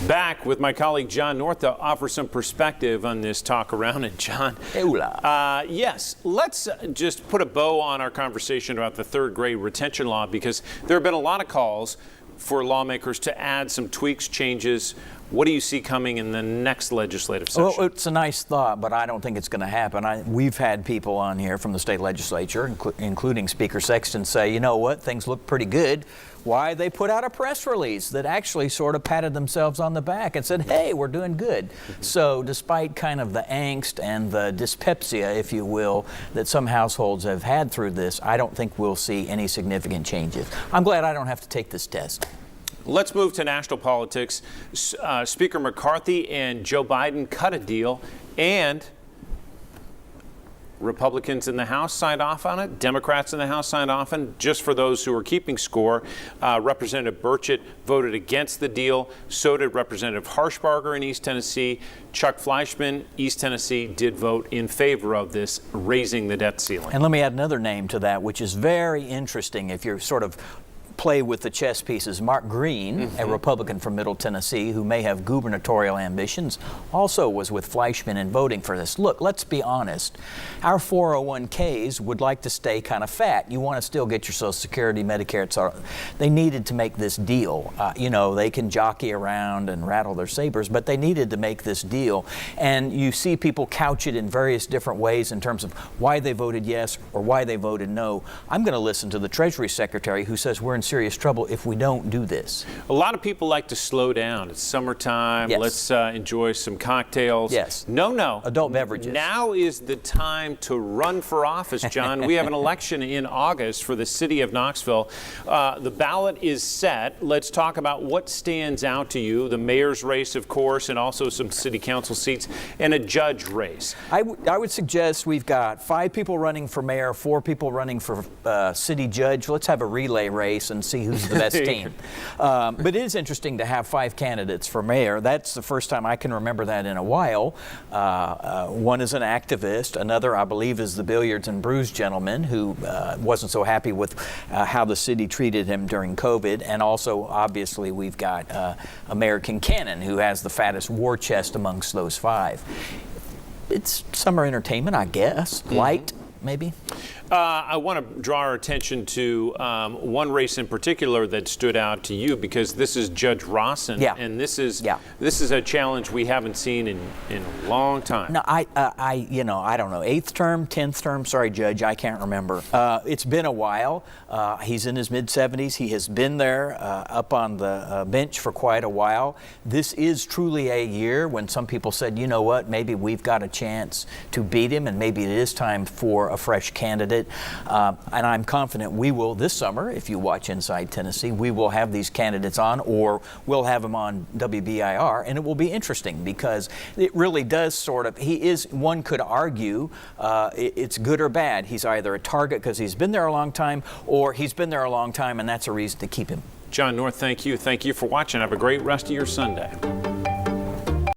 Back with my colleague John North to offer some perspective on this talk around it. John, yes, let's just put a bow on our conversation about the third grade retention law, because there have been a lot of calls for lawmakers to add some tweaks, changes. What do you see coming in the next legislative session? Well, it's a nice thought, but I don't think it's going to happen. We've had people on here from the state legislature, including Speaker Sexton, say, you know what, things look pretty good. Why? They put out a press release that actually sort of patted themselves on the back and said, hey, we're doing good. So despite kind of the angst and the dyspepsia, if you will, that some households have had through this, I don't think we'll see any significant changes. I'm glad I don't have to take this test. Let's move to national politics. Speaker McCarthy and Joe Biden cut a deal, and Republicans in the House signed off on it. Democrats in the House signed off on it. Just for those who are keeping score, Representative Burchett voted against the deal. So did Representative Harshbarger in East Tennessee. Chuck Fleischman, East Tennessee, did vote in favor of this, raising the debt ceiling. And let me add another name to that, which is very interesting if you're sort of play with the chess pieces. Mark Green, a Republican from Middle Tennessee who may have gubernatorial ambitions, also was with Fleischman in voting for this. Look, let's be honest. Our 401ks would like to stay kind of fat. You want to still get your Social Security, Medicare, etc. They needed to make this deal. You know, they can jockey around and rattle their sabers, but they needed to make this deal. And you see people couch it in various different ways in terms of why they voted yes or why they voted no. I'm going to listen to the Treasury Secretary who says we're in serious trouble if we don't do this. A lot of people like to slow down. It's summertime. Yes. Let's enjoy some cocktails. Yes. No. Adult beverages. Now is the time to run for office, John. We have an election in August for the city of Knoxville. The ballot is set. Let's talk about what stands out to you. The mayor's race, of course, and also some city council seats, and a judge race. I would suggest we've got 5 people running for mayor, 4 people running for city judge. Let's have a relay race and see who's the best team. But it is interesting to have 5 candidates for mayor. That's the first time I can remember that in a while. One is an activist. Another, I believe, is the billiards and brews gentleman who wasn't so happy with how the city treated him during COVID. And also, obviously, we've got American Cannon, who has the fattest war chest amongst those 5. It's summer entertainment, I guess. Light, maybe. I want to draw our attention to one race in particular that stood out to you, because this is Judge Rawson, and this is a challenge we haven't seen in a long time. No, I don't know, 8th term, 10th term. Sorry, Judge, I can't remember. It's been a while. He's in his mid-70s. He has been there up on the bench for quite a while. This is truly a year when some people said, you know what, maybe we've got a chance to beat him, and maybe it is time for a fresh candidate. And I'm confident we will this summer, if you watch Inside Tennessee, we will have these candidates on, or we'll have them on WBIR, and it will be interesting because it really does sort of, he is, one could argue, it's good or bad. He's either a target because he's been there a long time, or he's been there a long time and that's a reason to keep him. John North, thank you. Thank you for watching. Have a great rest of your Sunday.